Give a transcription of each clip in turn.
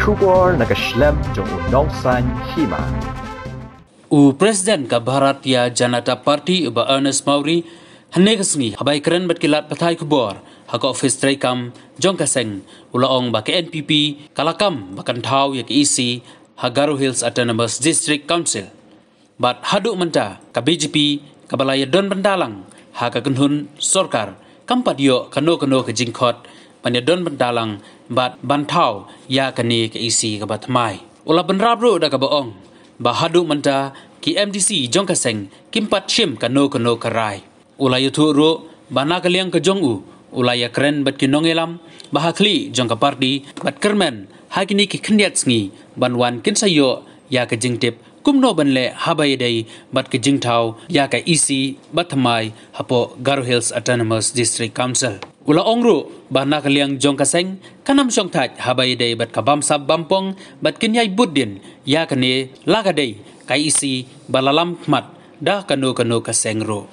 Shubor nakaslem jong unongsan Hima. Presiden ka Bharatiya Janata Party uba Ernest Mauri hanegasngi habai keren batkilat pathai kubor haka office traikam jong kaseng ulaong ba ke NPP kalakam bakan thau ya ke EC Hagaru Hills Autonomous District Council bat hadu menta ka BJP ka balaya don bandalang haka kunhun sorkar kampadio kano ke jingkhot panya don bandalang bat bantau ya kani ke EC ka batmai ula benrabru da ka baong ba hadu menta ki MDC jong kaseng kimpat shim kano karai ulaya thuru bana kaliang ke jongu ulaya keren bat kinongelam bahakli jong ka party bat kermen hakini ki khndiat sngi banwan kinsayo ya ka jingtip kumno banle habai dei bat ke jingthau ya ka EC batmai Hapoh Garu Hills Autonomous District Council ula ongru bana kaliang jong kaseng kanam song thaj habai dei bat ka bamsab bampong bat kinyai buddin ya kane laga dei kai EC balalam mat da kano kaseng ro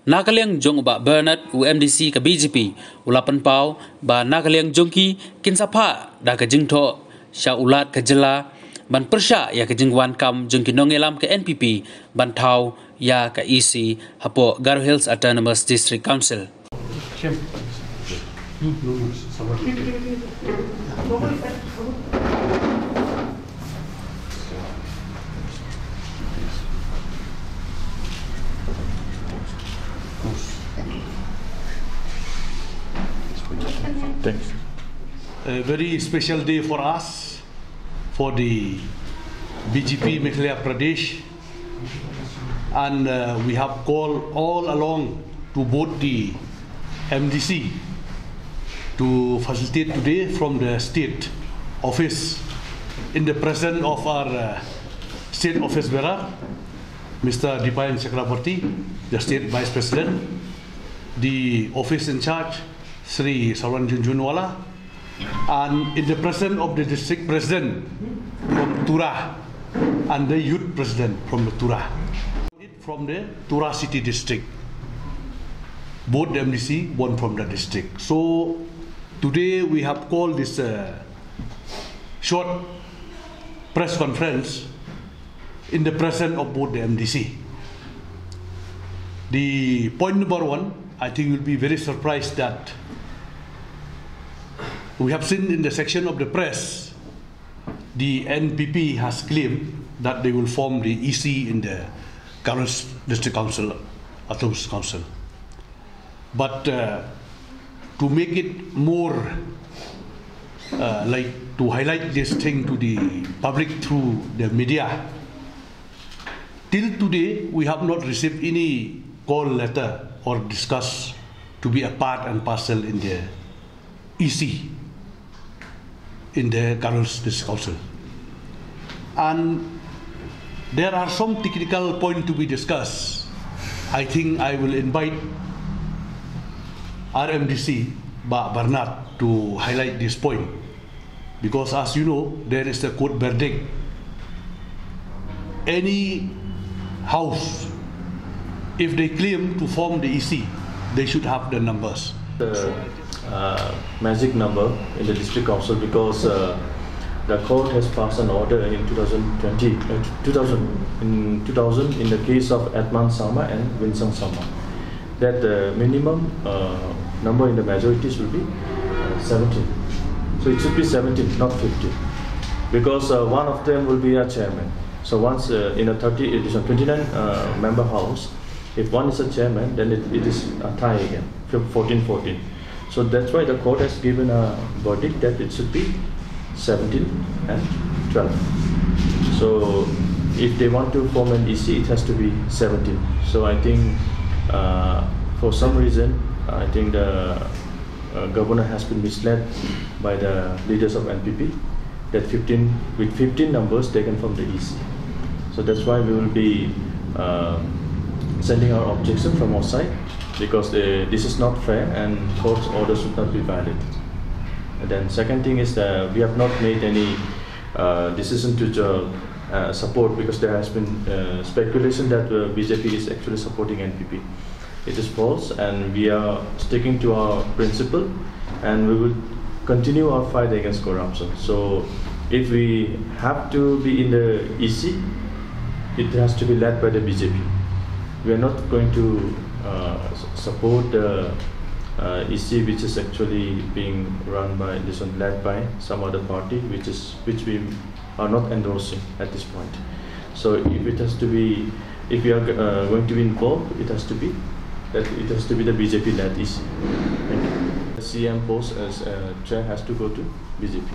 nakaliang jong ba Bernard UMDC ka BJP ulapan pau ba nakaliang jongki kinsapha da ka jingtho sha ulat ka jela ban persha ya ka jingwan kam jongki nongelam ka NPP ban thau ya ka EC Hapoh Garu Hills Autonomous District Council Thanks. A very special day for us, for the BJP Meghalaya Pradesh, and we have called all along to both the MDC to facilitate today from the state office in the presence of our state office bearer, Mr. Dipayan Chakraborty, the state vice president, the office in charge, Sri Sawan Junjunwala, and in the presence of the district president from Tura and the youth president from the Tura, from the Tura city district. Both the MDC, one from the district. So today we have called this short press conference in the presence of both the MDC. The point number one, I think you'll be very surprised that we have seen in the section of the press, the NPP has claimed that they will form the EC in the current district council, Autonomous Council. But to make it more like to highlight this thing to the public through the media, till today we have not received any call letter or discuss to be a part and parcel in the EC in the Garu's District Council. And there are some technical points to be discussed. I think I will invite RMDC Bernard to highlight this point, because as you know, there is a court verdict. Any house, if they claim to form the EC, they should have the numbers. The magic number in the district council, because the court has passed an order in 2020 in the case of Atman Sama and Winsang Sama, that the minimum number in the majorities will be 17. So it should be 17, not 50, because one of them will be a chairman. So once in a 29 member house, if one is a chairman, then it is a tie again, 14-14. So that's why the court has given a verdict that it should be 17 and 12. So if they want to form an EC, it has to be 17. So I think for some reason, I think the governor has been misled by the leaders of NPP that 15 numbers taken from the EC. So that's why we will be sending our objection from our side, because this is not fair and court's orders should not be violated. And then second thing is that we have not made any decision to support, because there has been speculation that BJP is actually supporting NPP. It is false, and we are sticking to our principle, and we will continue our fight against corruption. So if we have to be in the EC, it has to be led by the BJP. We are not going to support the EC which is actually being run by this one, led by some other party which we are not endorsing at this point. So if it has to be, if we are going to be involved, it has to be the BJP led EC. The CM post as chair has to go to BJP.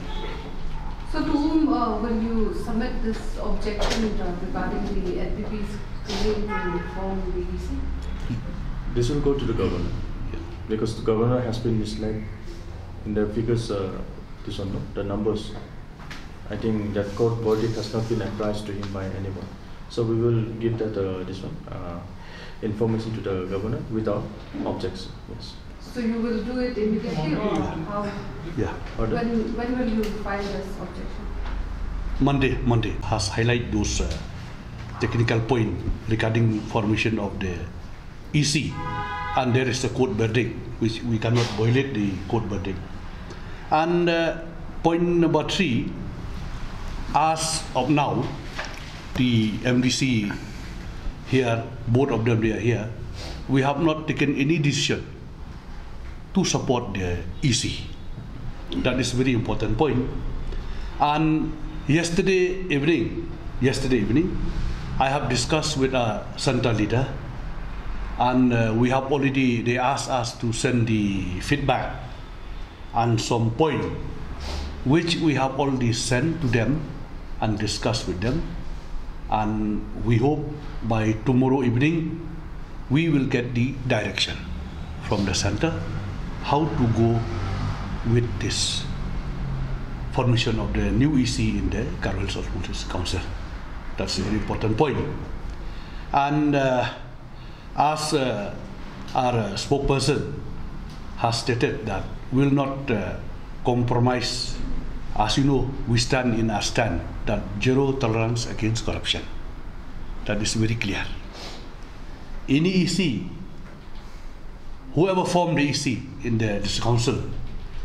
So to whom will you submit this objection regarding the NPP's claim to form the EC? This will go to the governor, because the governor has been misled in the figures, the numbers. I think that court verdict has not been apprised to him by anyone. So we will give that information to the governor without objection. Yes. So you will do it immediately, or how? Yeah. When will you file this objection? Monday has highlight those technical point regarding formation of the EC, and there is a court verdict which we cannot violate the court verdict. And point number 3, as of now, the MDC here, both of them they are here, we have not taken any decision to support the EC. That is very important point. And yesterday evening, I have discussed with a center leader, and we have already, they asked us to send the feedback and some point which we have already sent to them and discussed with them, and we hope by tomorrow evening we will get the direction from the center how to go with this formation of the new EC in the Carmel Osmosis Council. That's a very important point. And as our spokesperson has stated that we will not compromise. As you know, we stand in our stand that zero tolerance against corruption. That is very clear. Any EC, whoever formed the EC in this council,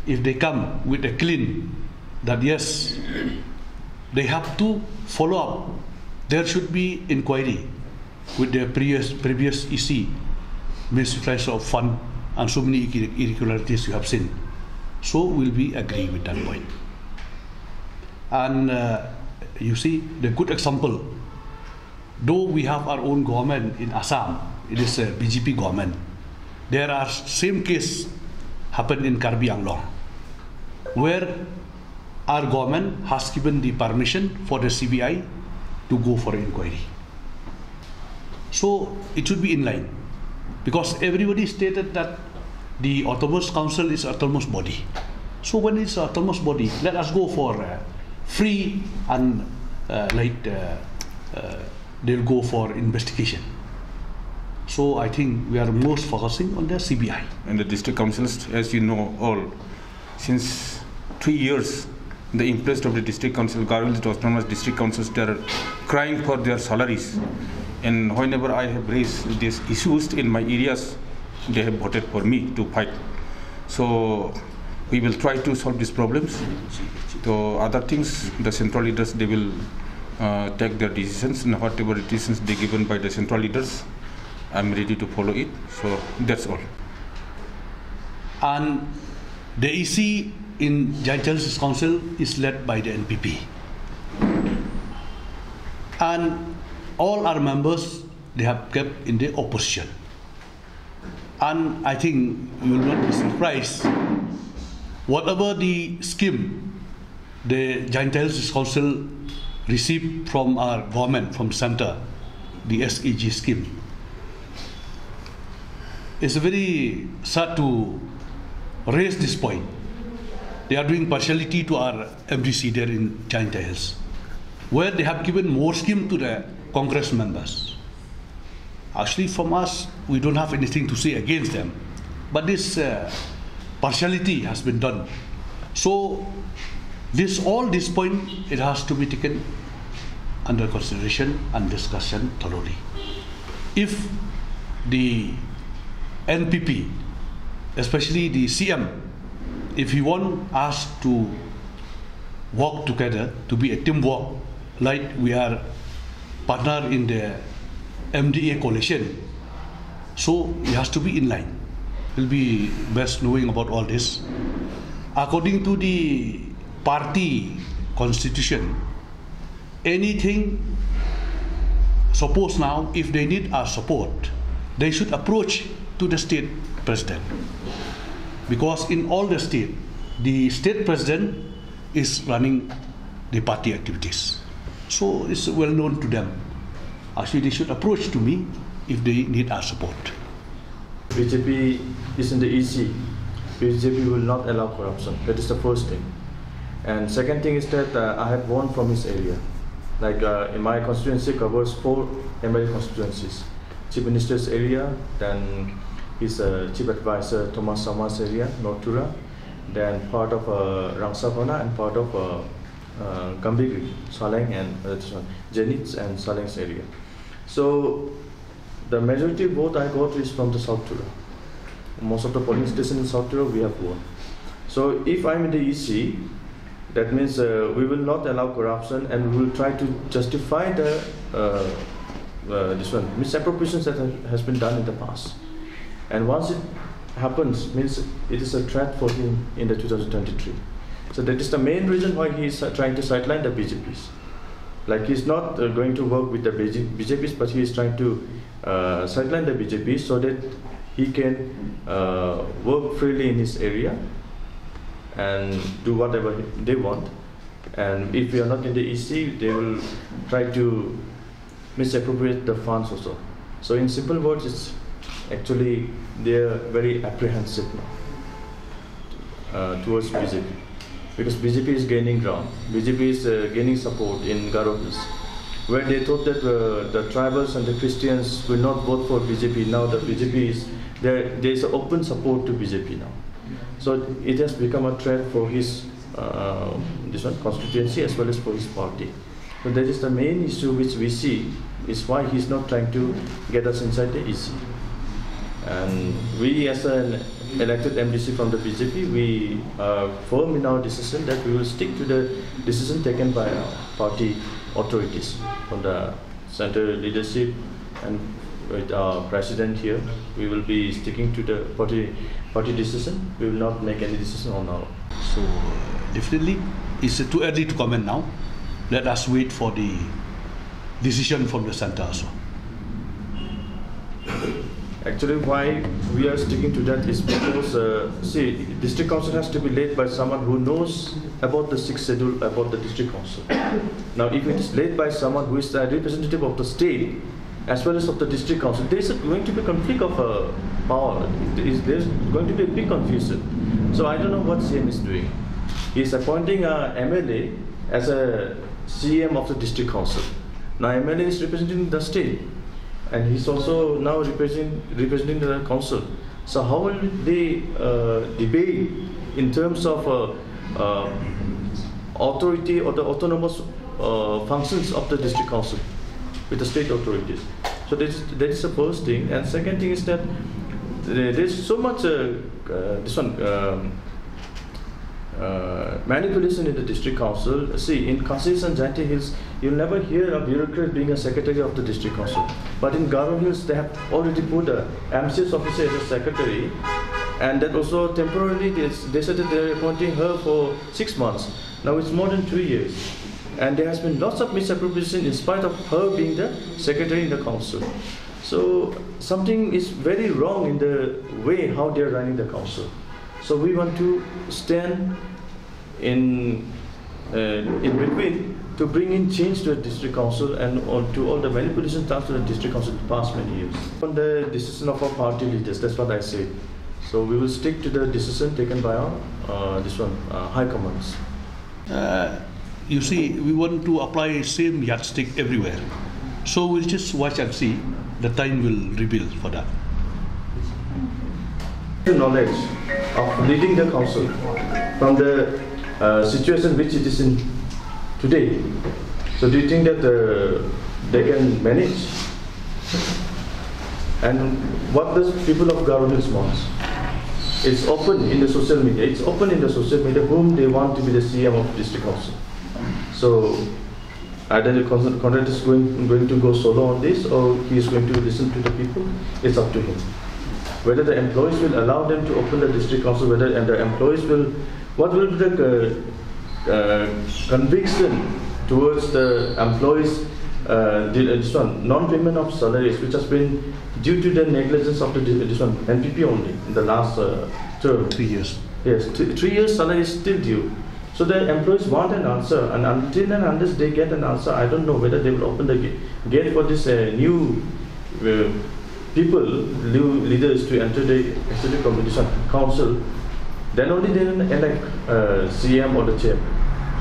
if they come with a clean, that yes, they have to follow up. There should be inquiry with the previous EC, misuse of fund and so many irregularities you have seen. So will we agree with that point? And you see the good example, though we have our own government in Assam, it is a BJP government. There are same case happened in Karbi Anglong, where our government has given the permission for the CBI to go for inquiry. So it should be in line, because everybody stated that the Autonomous Council is autonomous body. So when it's autonomous body, let us go for free and they'll go for investigation. So I think we are most focusing on the CBI. And the district councils, as you know all, since 3 years, the interest of the district council, Garhwal autonomous district councils, they are crying for their salaries. And whenever I have raised these issues in my areas, they have voted for me to fight. So we will try to solve these problems. So other things, the central leaders, they will take their decisions, and whatever decisions they given by the central leaders, I'm ready to follow it. So that's all. And the EC in Giant Challenges Council is led by the NPP. And all our members, they have kept in the opposition. And I think you will not be surprised. Whatever the scheme the Giant Challenges Council received from our government, from center, the SEG scheme, it's very sad to raise this point. They are doing partiality to our MDC there in Giant Hills, where they have given more scheme to the Congress members. Actually, from us, we don't have anything to say against them, but this partiality has been done. So all this point, it has to be taken under consideration and discussion thoroughly. If the NPP, especially the CM, if you want us to work together, to be a teamwork, like we are partner in the MDA coalition, so it has to be in line. Will be best knowing about all this. According to the party constitution, anything, suppose now if they need our support, they should approach to the state president, because in all the state president is running the party activities, so it's well known to them. Actually, they should approach to me if they need our support. BJP is in the EC. BJP will not allow corruption. That is the first thing. And second thing is that I have won from his area. Like in my constituency covers 4 MLA constituencies. Chief Minister's area, then his Chief Advisor Thomas Sama's area, North Tura, then part of Rangsapana and part of Gambigri, Saleng and Jenitz and Saleng's area. So the majority vote I got is from the South Tura. Most of the polling stations in South Tura we have won. So if I'm in the EC, that means we will not allow corruption, and we will try to justify the misappropriations that has been done in the past. And once it happens, means it is a threat for him in the 2023. So that is the main reason why he is trying to sideline the BJPs. Like he's not going to work with the BJPs, but he is trying to sideline the BJPs so that he can work freely in his area and do whatever they want. And if we are not in the EC, they will try to misappropriate the funds also. So in simple words, it's actually they are very apprehensive now towards BJP, because BJP is gaining ground. BJP is gaining support in Garo Hills, where they thought that the tribals and the Christians will not vote for BJP. Now the BJP is there is an open support to BJP now. So it has become a threat for his constituency as well as for his party. So that is the main issue which we see, is why he's not trying to get us inside the EC. And we as an elected MDC from the BJP, we are firm in our decision that we will stick to the decision taken by our party authorities from the center leadership, and with our president here, we will be sticking to the party decision. We will not make any decision on our own. So definitely, it's too early to comment now. Let us wait for the decision from the center also. Actually, why we are sticking to that is because, see, district council has to be led by someone who knows about the 6th schedule about the district council. Now, if it is led by someone who is the representative of the state as well as of the district council, there is going to be a conflict of power. There is going to be a big confusion. So I don't know what CM is doing. He is appointing a MLA as a CM of the district council. Now MLA is representing the state, and he's also now representing the council. So how will they debate in terms of authority or the autonomous functions of the district council with the state authorities? So that is the first thing. And second thing is that there is so much manipulation in the district council. See, in Kasis and Janti Hills, you'll never hear a bureaucrat being a secretary of the district council. But in Garo Hills, they have already put a MCS officer as a secretary, and that also temporarily they said that they're appointing her for 6 months. Now it's more than 2 years, and there has been lots of misappropriation in spite of her being the secretary in the council. So something is very wrong in the way how they're running the council. So we want to stand in between to bring in change to the district council and to all the manipulations done to the district council in the past many years. On the decision of our party leaders, that's what I say. So we will stick to the decision taken by our high commands. You see, we want to apply same yardstick everywhere. So we'll just watch and see. The time will reveal for that. Knowledge of leading the council from the situation which it is in today. So do you think that they can manage? And what does people of Garo Hills want? It's open in the social media. It's open in the social media whom they want to be the CM of district council. So either the contractor is going to go solo on this, or he is going to listen to the people. It's up to him. Whether the employees will allow them to open the district council, and the employees will, what will be the conviction towards the employees, this one, non-payment of salaries, which has been due to the negligence of this one, NPP only in the last term. 3 years. Yes, 3 years salary is still due. So the employees want an answer, and until and unless they get an answer, I don't know whether they will open the gate for this new people, new leaders to enter the executive competition council. Then only they will elect CM or the chair.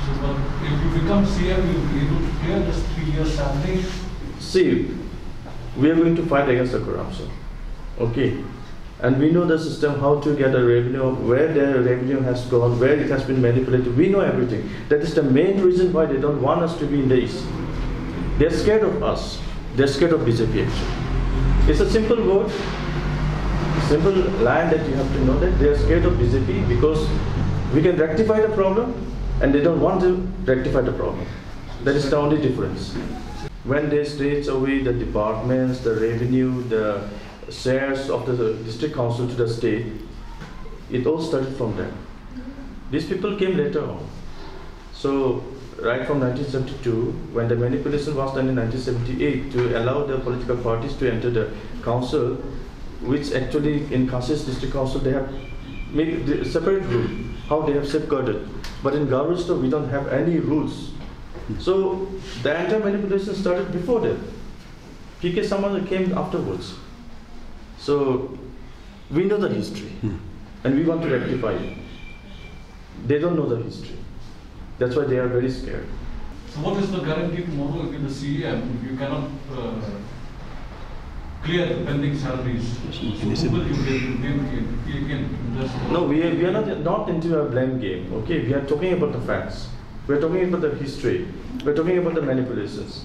So, if you become CM, you will be able to clear this 3 years salary. See, we are going to fight against the corruption. Okay. And we know the system, how to get a revenue, where the revenue has gone, where it has been manipulated. We know everything. That is the main reason why they don't want us to be in the East. They're scared of us. They're scared of BJP actually. It's a simple word, simple line that you have to know, that they're scared of BJP because we can rectify the problem and they don't want to rectify the problem. That is the only difference. When they stretch away the departments, the revenue, the shares of the district council to the state, it all started from them. These people came later on. So right from 1972, when the manipulation was done in 1978 to allow the political parties to enter the council, which actually in Kashis district council they have made a separate rule, how they have safeguarded. But in Garvesta we don't have any rules. So the entire manipulation started before that. PK Samana came afterwards. So we know the history and we want to rectify it. They don't know the history. That's why they are very scared. So what is the guarantee tomorrow if you're the CM, if you cannot clear the pending salaries? So who will you blame again? No, we are not into a blame game. Okay, we are talking about the facts. We are talking about the history. We are talking about the manipulations.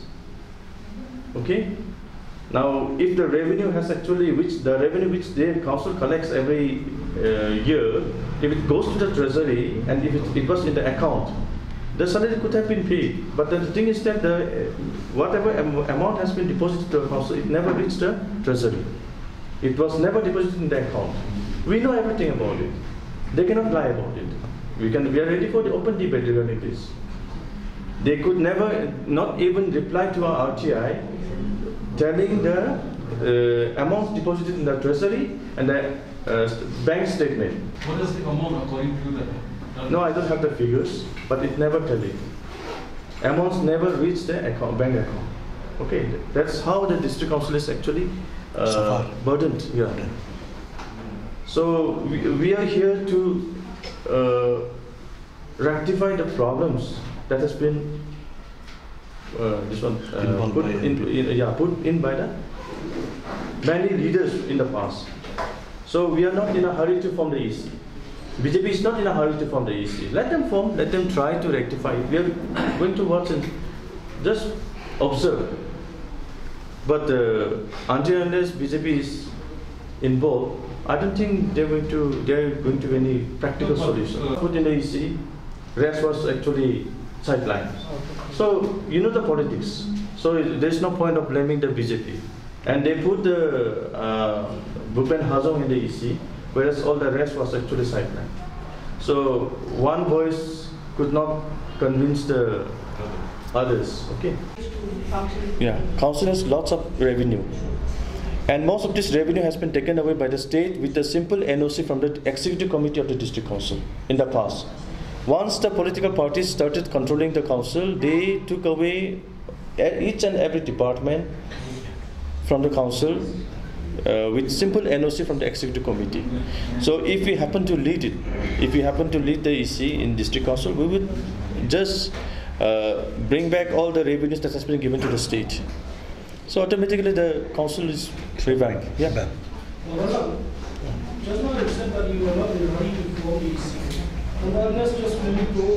Okay? Now, if the revenue has actually, the revenue which the council collects every year, if it goes to the treasury and if it was in the account, the salary could have been paid. But the thing is that whatever amount has been deposited to the council, it never reached the treasury. It was never deposited in the account. We know everything about it. They cannot lie about it. We are ready for the open debate regarding this. They could never, not even reply to our RTI, telling the amounts deposited in the treasury and the bank statement. What is the amount according to that? No, I don't have the figures, but it never tells it. Amounts never reach the bank account. Okay, that's how the district council is actually burdened. Yeah. So we are here to rectify the problems that has been put in by the many leaders in the past. So we are not in a hurry to form the EC. BJP is not in a hurry to form the EC. Let them form, let them try to rectify it. We are going to watch and just observe. But until unless BJP is involved, I don't think they're going to any practical solution. Put in the EC, rest was actually sidelined. So you know the politics. So there's no point of blaming the BJP. And they put the Bhupen Hazong in the EC, whereas all the rest was actually sidelined. So one voice could not convince the others. Okay. Yeah, council has lots of revenue. And most of this revenue has been taken away by the state with a simple NOC from the executive committee of the district council in the past. Once the political parties started controlling the council, they took away each and every department from the council with simple NOC from the executive committee. So if we happen to lead it, if we happen to lead the EC in district council, we would just bring back all the revenues that has been given to the state. So automatically the council is revamped. Yeah. Just now you said that you were not in a hurry to form the EC. And unless just when you go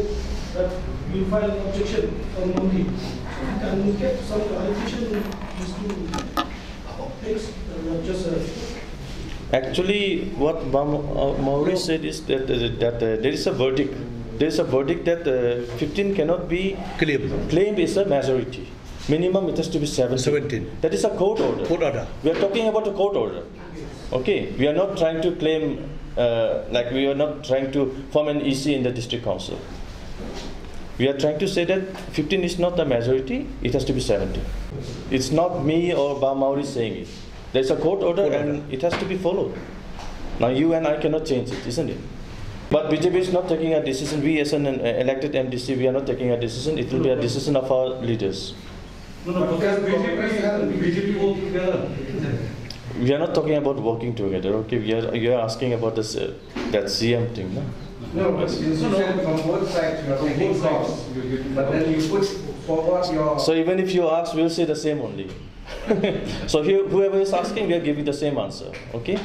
that you file an objection on Monday. Can you get some clarification just to things, just Actually, what Mauri said is that, there is a verdict. There is a verdict that 15 cannot be claimed is a majority. Minimum it has to be 17. That is a court order. Court order. We are talking about a court order. Okay, we are not trying to claim, we are not trying to form an EC in the district council. We are trying to say that 15 is not the majority, it has to be 17. It's not me or Ba Mauri saying it. There's a court order and it has to be followed. Now you and I cannot change it, isn't it? But BJP is not taking a decision. We as an elected MDC, we are not taking a decision. It will be a decision of our leaders. No, because BJP work together. We are not talking about working together. Okay, you are asking about this that CM thing, no? No, but you said from both sides you are taking calls, but then you put forward your. So even if you ask, we'll say the same only. So here, whoever is asking, we are giving the same answer. Okay.